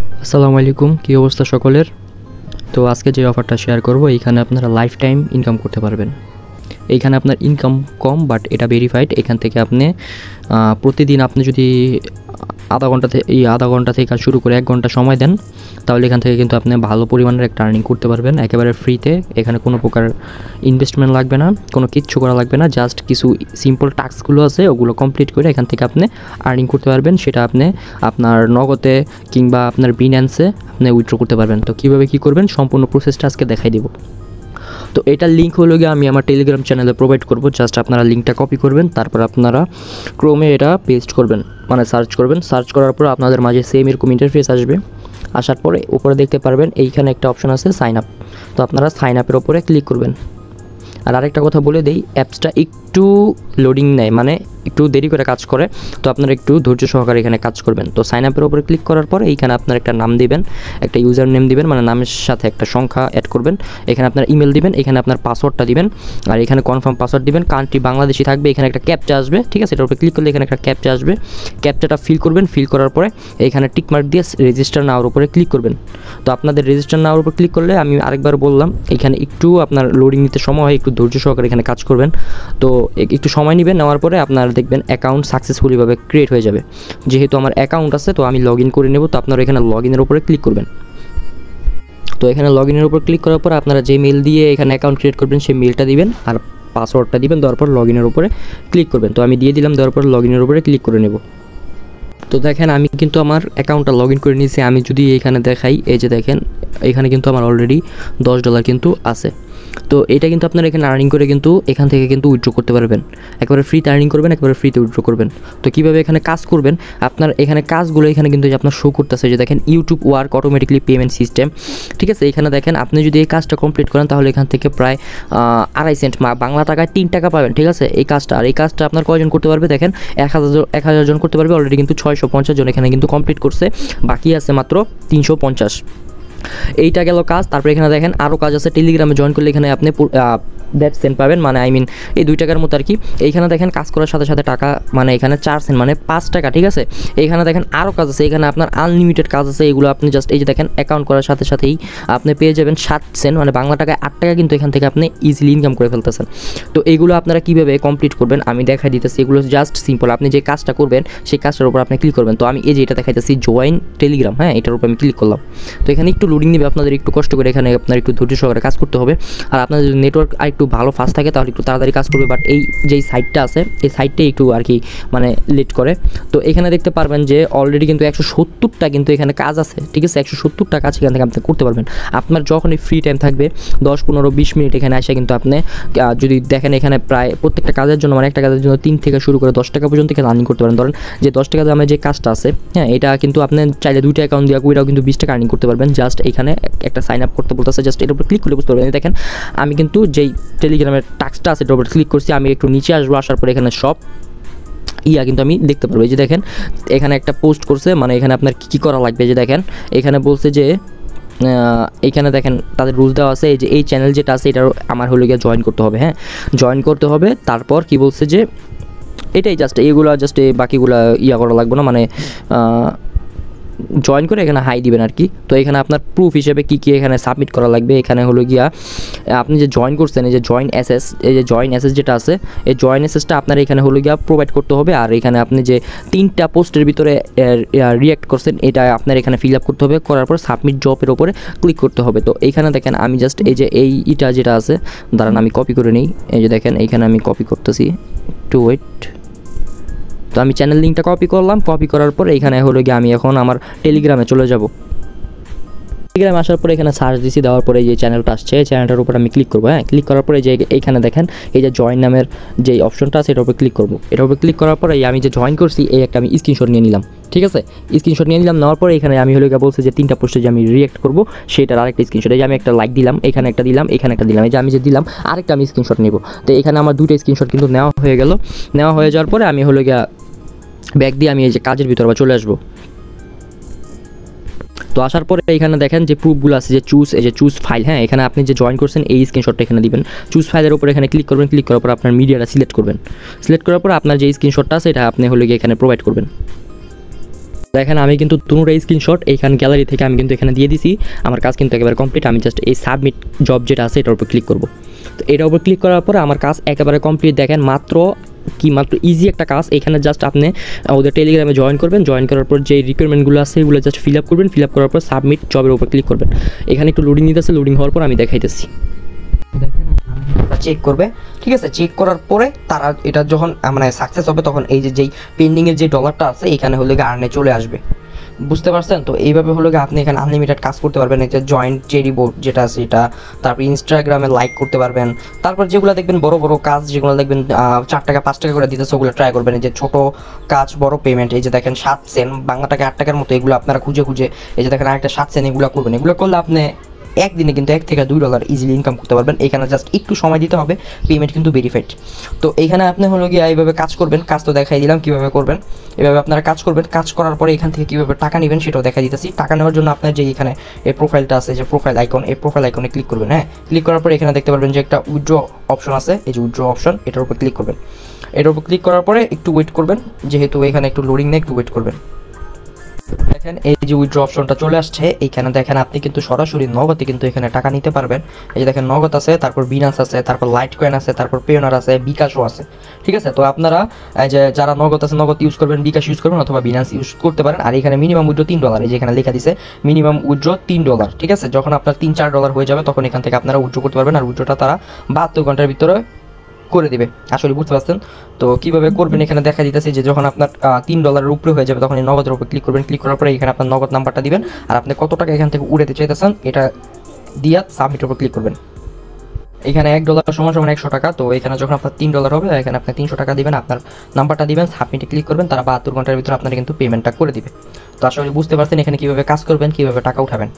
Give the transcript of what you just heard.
আসসালামু আলাইকুম, কী অবস্থা সকলের? তো আজকে যে অফারটা শেয়ার করব, এইখানে আপনারা লাইফ টাইম ইনকাম করতে পারবেন। এইখানে আপনার ইনকাম কম, বাট এটা ভেরিফাইড। এখান থেকে আপনি প্রতিদিন আপনি যদি আধা ঘন্টা থেকে শুরু করে 1 ঘন্টা সময় দেন, তাহলে এখান থেকে কিন্তু আপনি ভালো পরিমাণের একটা আর্নিং করতে পারবেন একেবারে ফ্রিতে। এখানে কোনো প্রকার ইনভেস্টমেন্ট লাগবে না, কোনো কিচ্ছু করা লাগবে না। জাস্ট কিছু সিম্পল টাস্কগুলো আছে, ওগুলো কমপ্লিট করে এখান থেকে আপনি আর্নিং করতে পারবেন। সেটা আপনি আপনার নগদে কিংবা আপনার বিন্যান্সে আপনি উইথড্র করতে পারবেন। তো কীভাবে কী করবেন সম্পূর্ণ প্রসেসটা আজকে দেখাই দিব। তো এটার লিঙ্ক হলো গিয়ে আমি আমার টেলিগ্রাম চ্যানেলে প্রোভাইড করব। জাস্ট আপনারা লিঙ্কটা কপি করবেন, তারপর আপনারা ক্রোমে এটা পেস্ট করবেন, মানে সার্চ করবেন। সার্চ করার পর আপনাদের মাঝে সেম এরকম ইন্টারফেস আসবে। আসার পরে উপরে দেখতে পারবেন এইখানে একটা অপশন আছে সাইন আপ। তো আপনারা সাইন আপের ওপরে ক্লিক করবেন। আর আরেকটা কথা বলে দেই, অ্যাপসটা একটু লোডিং নেয়, মানে একটু দেরি করে কাজ করে। তো আপনারা একটু ধৈর্য সহকারে এখানে কাজ করবেন। তো সাইন আপের উপরে ক্লিক করার পরে এইখানে আপনার একটা নাম দিবেন, একটা ইউজার নেম দিবেন, মানে নামের সাথে একটা সংখ্যা অ্যাড করবেন। এখানে আপনার ইমেল দিবেন, এখানে আপনার পাসওয়ার্ডটা দিবেন, আর এখানে কনফার্ম পাসওয়ার্ড দিবেন। কান্ট্রি বাংলাদেশি থাকবে। এখানে একটা ক্যাপচা আসবে, ঠিক আছে? এটার উপরে ক্লিক করলে এখানে একটা ক্যাপচা আসবে। ক্যাপচাটা ফিল করবেন। ফিল করার পরে এখানে টিকমার্ক দিয়ে রেজিস্টার নাওয়ার উপরে ক্লিক করবেন। তো আপনাদের রেজিস্টার নাওয়ার উপর ক্লিক করলে, আমি আরেকবার বললাম, এখানে একটু আপনার লোডিং নিতে সময় হয়, একটু ধৈর্য সহকারে এখানে কাজ করবেন। তো একটু সময় নেবেন। নেওয়ার পরে আপনার দেখবেন অ্যাকাউন্ট সাকসেসফুলিভাবে ক্রিয়েট হয়ে যাবে। যেহেতু আমার অ্যাকাউন্ট আছে, তো আমি লগ ইন করে নেব। তো আপনারা এখানে লগ ইনের উপরে ক্লিক করবেন। তো এখানে লগ ইনের উপর ক্লিক করার পর আপনারা যে মেল দিয়ে এখানে অ্যাকাউন্ট ক্রিয়েট করবেন সেই মেলটা দিবেন, আর পাসওয়ার্ডটা দিবেন। দেওয়ার পর লগ ইনের উপরে ক্লিক করবেন। তো আমি দিয়ে দিলাম। দেওয়ার পর লগ ইনের উপরে ক্লিক করে নেব। তো দেখেন আমি কিন্তু আমার অ্যাকাউন্টটা লগ ইন করে নিয়েছি। আমি যদি এখানে দেখাই, এই যে দেখেন এখানে কিন্তু আমার অলরেডি $10 কিন্তু আছে। তো এটা কিন্তু আপনারা এখানে আর্নিং করে কিন্তু এখান থেকে কিন্তু উইথড্র করতে পারবেন। একবারে ফ্রিতে আর্নিং করবেন, একবারে ফ্রিতে উইথড্র করবেন। তো কীভাবে এখানে কাজ করবেন, আপনার এখানে কাজগুলো এখানে কিন্তু আপনার শো করতেছে, যে দেখেন YouTube work automatically payment system, ঠিক আছে? এখানে দেখেন আপনি যদি এই কাজটা কমপ্লিট করেন, তাহলে এখান থেকে প্রায় 2.5 সেন্ট বাংলা টাকায় 3 টাকা পাবেন, ঠিক আছে? এই কাজটা, আর এই কাজটা আপনার কয়জন করতে পারবে দেখেন, 1000 জন করতে পারবে। অলরেডি কিন্তু 650 জন এখানে কিন্তু কমপ্লিট করছে, বাকি আছে মাত্র 350। এইটা গেল কাজ। তারপরে এখানে দেখেন আরও কাজ আছে। টেলিগ্রামে জয়েন করলে এখানে আপনি দেড় সেন্ট পাবেন, মানে এই 2 টাকার মতো আর কি। এইখানে দেখেন কাজ করার সাথে সাথে টাকা, মানে এখানে 4 সেন্ট, মানে 5 টাকা, ঠিক আছে? এইখানে দেখেন আরও কাজ আছে। এখানে আপনার আনলিমিটেড কাজ আছে। এগুলো আপনি জাস্ট এই যে দেখেন অ্যাকাউন্ট করার সাথে সাথেই আপনি পেয়ে যাবেন 7 সেন্ট, মানে বাংলা টাকায় 8 টাকা কিন্তু এখান থেকে আপনি ইজিলি ইনকাম করে ফেলতেছেন। তো এইগুলো আপনারা কীভাবে কমপ্লিট করবেন আমি দেখাই দিতেছি। এগুলো জাস্ট সিম্পল। আপনি যে কাজটা করবেন সেই কাজটার উপর আপনি ক্লিক করবেন। তো আমি এই যে এটা দেখাইতেছি জয়েন টেলিগ্রাম, হ্যাঁ, এটার উপর আমি ক্লিক করলাম। তো এখানে একটু লোডিং নেবে, আপনাদের একটু কষ্ট করে এখানে আপনার একটু ধৈর্য সহকারে কাজ করতে হবে। আর আপনাদের যদি নেটওয়ার্ক আর একটু ভালো ফাস্ট থাকে তাহলে একটু তাড়াতাড়ি কাজ করবে। বাট এই যেই সাইটটা আছে, এই সাইটটাই একটু আর কি মানে লেট করে। তো এখানে দেখতে পারবেন যে অলরেডি কিন্তু 170টা কিন্তু এখানে কাজ আছে, ঠিক আছে? 170টা কাজ এখান থেকে আপনি করতে পারবেন। আপনার যখনই ফ্রি টাইম থাকবে 10, 15, 20 মিনিট এখানে আসে কিন্তু আপনি যদি দেখেন এখানে প্রায় প্রত্যেকটা কাজের জন্য, মানে একটা কাজের জন্য 3 থেকে শুরু করে 10 টাকা পর্যন্ত এখানে আর্নিং করতে পারেন। ধরেন যে 10 টাকা দামে যে কাজটা আছে, হ্যাঁ, এটা কিন্তু আপনি চাইলে 2টা অ্যাকাউন্ট দিয়ে ওইটাও কিন্তু 20 টাকা আর্নিং করতে পারবেন। জাস্ট এখানে একটা সাইন আপ করতে বলতেছে, জাস্ট এর উপর ক্লিক করলে বুঝতে পারবেন। দেখেন আমি কিন্তু যেই টেলিগ্রামের টাস্কটা আছে এটার উপর ক্লিক করছি। আমি একটু নিচে আসবো, আসার পরে এখানে সব কিন্তু আমি দেখতে পারবো। এই যে দেখেন এখানে একটা পোস্ট করছে, মানে এখানে আপনার কী করা লাগবে। যে দেখেন এখানে বলছে যে এইখানে দেখেন তাদের রুলস দেওয়া আছে। এই যে এই চ্যানেল যেটা আছে এটার আমার হলো গিয়ে জয়েন করতে হবে, হ্যাঁ, জয়েন করতে হবে। তারপর কি বলছে যে এটাই জাস্ট এইগুলো জাস্ট বাকিগুলো করা লাগবে না, মানে জয়েন করে এখানে হাই দিবেন আর কি। তো এখানে আপনার প্রুফ হিসেবে কী কী এখানে সাবমিট করা লাগবে, এখানে হলো গিয়া আপনি যে জয়েন করছেন, এই যে জয়েন এসএস, এই যে জয়েন এসএস যেটা আছে, এই জয়েন এসএসটা আপনার এখানে হলো গিয়া প্রোভাইড করতে হবে। আর এখানে আপনি যে 3টা পোস্টের ভিতরে রিঅ্যাক্ট করছেন এটা আপনার এখানে ফিল আপ করতে হবে। করার পর সাবমিট জবের ওপরে ক্লিক করতে হবে। তো এইখানে দেখেন আমি জাস্ট এই যে এইটা যেটা আছে, দাঁড়ান আমি কপি করে নিই। এই যে দেখেন এইখানে আমি কপি করতেছি, টু ওয়েট। তো আমি চ্যানেল লিঙ্কটা কপি করলাম। কপি করার পর এখানে হলো গিয়ে আমি এখন আমার টেলিগ্রামে চলে যাব। টেলিগ্রামে আসার পরে এখানে সার্চ দিছি, দেওয়ার পরে যে চ্যানেলটা আসছে এই চ্যানেলটার উপর আমি ক্লিক করবো, হ্যাঁ। ক্লিক করার পরে যে এইখানে দেখেন এই যে জয়েন নামের যে অপশনটা আছে এটার উপর ক্লিক করবো। এটার উপর ক্লিক করার পরে আমি যে জয়েন করছি এই একটা আমি স্ক্রিনশট নিয়ে নিলাম, ঠিক আছে? স্ক্রিনশট নিয়ে নিলাম। নেওয়ার পরে এখানে আমি হলো গিয়ে বলছে যে 3টা পোস্টে যে আমি রিঅ্যাক্ট করবো সেটার আরেকটা স্ক্রিনশট। এই যে আমি একটা লাইক দিলাম, এখানে একটা দিলাম, এখানে একটা দিলাম। এই যে আমি যে দিলাম আরেকটা আমি স্ক্রিনশট নেব। তো এখানে আমার 2টা স্ক্রিনশট কিন্তু নেওয়া হয়ে গেল। নেওয়া হয়ে যাওয়ার পরে আমি হলো গিয়ে ব্যাক দিয়ে আমি এই যে কাজের ভিতরে চলে আসবো। তো আসার পরে এখানে দেখেন যে প্রুফগুলো আছে, যে চুজ ফাইল, হ্যাঁ, এখানে আপনি যে জয়েন করছেন এই স্ক্রিনশটটা এখানে দিবেন। চুজ ফাইলের উপর এখানে ক্লিক করবেন। ক্লিক করার পর আপনার মিডিয়াটা সিলেক্ট করবেন। সিলেক্ট করার পর আপনার যে স্ক্রিনশটটা আছে এটা আপনি হলো গিয়ে এখানে প্রোভাইড করবেন। দেখেন আমি কিন্তু দুটোটাই স্ক্রিনশট এইখান গ্যালারি থেকে আমি কিন্তু এখানে দিয়ে দিছি। আমার কাজ কিন্তু একেবারে কমপ্লিট। আমি জাস্ট এই সাবমিট জব যেটা আছে এটার উপর ক্লিক করব। তো এটার উপর ক্লিক করার পরে আমার কাজ একেবারে কমপ্লিট। দেখেন মাত্র ইজি একটা কাজ। এখানে জাস্ট আপনি ওদের টেলিগ্রামে জয়েন করবেন। জয়েন করার পর যে রিকোয়ারমেন্টগুলো আছে এগুলো জাস্ট ফিল আপ করবেন। ফিল আপ করার পর সাবমিট জবের উপর ক্লিক করবেন। এখানে একটু লোডিং নিতেছে, লোডিং হওয়ার পর আমি দেখাইতেছি। দেখেন চেক করবে, ঠিক আছে। চেক করার পরে তারা এটা যখন মানে সাকসেস হবে তখন এই যেই পেন্ডিংয়ের যে ডলারটা আছে এখানে হলে আর্নে চলে আসবে। বুঝতে পারছেন? তো এইভাবে হলো আপনি এখানে আনলিমিটেড কাজ করতে পারবেন। এই যে জয়েন্ট চেরি বোর্ড যেটা আছে এটা, তারপর ইনস্টাগ্রামে লাইক করতে পারবেন। তারপর যেগুলো দেখবেন বড় বড় কাজ, যেগুলো দেখবেন 4 টাকা 5 টাকা করে দিতেছে, ওগুলো ট্রাই করবেন। এই যে ছোট কাজ বড় পেমেন্ট, এই যে দেখেন 7 সেন্ট বাংলা টাকা 8 টাকার মতো, এগুলো আপনারা খুঁজে খুঁজে এই যে দেখেন আরেকটা 7 সেন্ট, এগুলো করবেন। এগুলো করলে আপনি একদিনে কিন্তু $1 থেকে $2 ইজিলি ইনকাম করতে পারবেন। এখানে জাস্ট একটু সময় দিতে হবে, পেমেন্ট কিন্তু ভেরিফাইড। তো এইখানে আপনি হলো গিয়ে এইভাবে কাজ করবেন। কাজ তো দেখাই দিলাম কীভাবে করবেন। এভাবে আপনারা কাজ করবেন। কাজ করার পরে এখান থেকে কীভাবে টাকা নেবেন সেটাও দেখাই দিতেছি। টাকা নেওয়ার জন্য আপনার যে এখানে এই প্রোফাইলটা আছে, যে প্রোফাইল আইকন, এই প্রোফাইল আইকনে ক্লিক করবেন। হ্যাঁ, ক্লিক করার পরে এখানে দেখতে পারবেন যে একটা উইথড্র অপশন আছে। এই যে উইথড্র অপশন, এটার উপর ক্লিক করবেন। এটার উপর ক্লিক করার পরে একটু ওয়েট করবেন, যেহেতু এখানে একটু লোডিং নেই, একটু ওয়েট করবেন। দেখেন এই যে উইথড্র অপশনটা চলে আসছে। এইখানে দেখেন আপনি কিন্তু সরাসরি নগদে কিন্তু এখানে টাকা নিতে পারবেন। এই যে দেখেন নগদ আছে, তারপর বিনান্স আছে, তারপর লাইট কয়েন আছে, তারপর পেওনার আছে, বিকাশও আছে, ঠিক আছে। তো আপনারা এই যে যারা নগদ আছে নগদ ইউজ করবেন, বিকাশ ইউজ করবেন অথবা বিনান্স ইউজ করতে পারেন। আর এখানে মিনিমাম উইথড্র $3, এই যে এখানে লেখা দিছে মিনিমাম উইথড্র $3, ঠিক আছে। যখন আপনার $3-4 হয়ে যাবে তখন এখান থেকে আপনারা উইথড্র করতে পারবেন। আর উইথড্রটা তারা 72 ঘন্টার ভিতরে করে দিবে। আসলে বুঝতে পারছেন? তো কিভাবে করবেন এখানে দেখা দিতেছে যে যখন আপনার $3 উপরে হয়ে যাবে তখন এই নগদের উপর ক্লিক করবেন। ক্লিক করার পরে এখানে আপনার নগদ নাম্বারটা দিবেন আর আপনি কত টাকা এখান থেকে উড়াতে চাইতেছেন এটা দিয়া সাবমিটের উপর ক্লিক করবেন। এখানে $1 সমান সমান 100 টাকা। তো এখানে যখন আপনার $3 হবে এখানে আপনি 300 টাকা দিবেন, আপনার নাম্বারটা দিবেন, সাবমিটে ক্লিক করবেন, তারা 72 ঘন্টার ভিতরে আপনার কিন্তু পেমেন্টটা করে দিবে। তো আসলে বুঝতে পারছেন এখানে কিভাবে কাজ করবেন, কিভাবে টাকা উঠাবেন।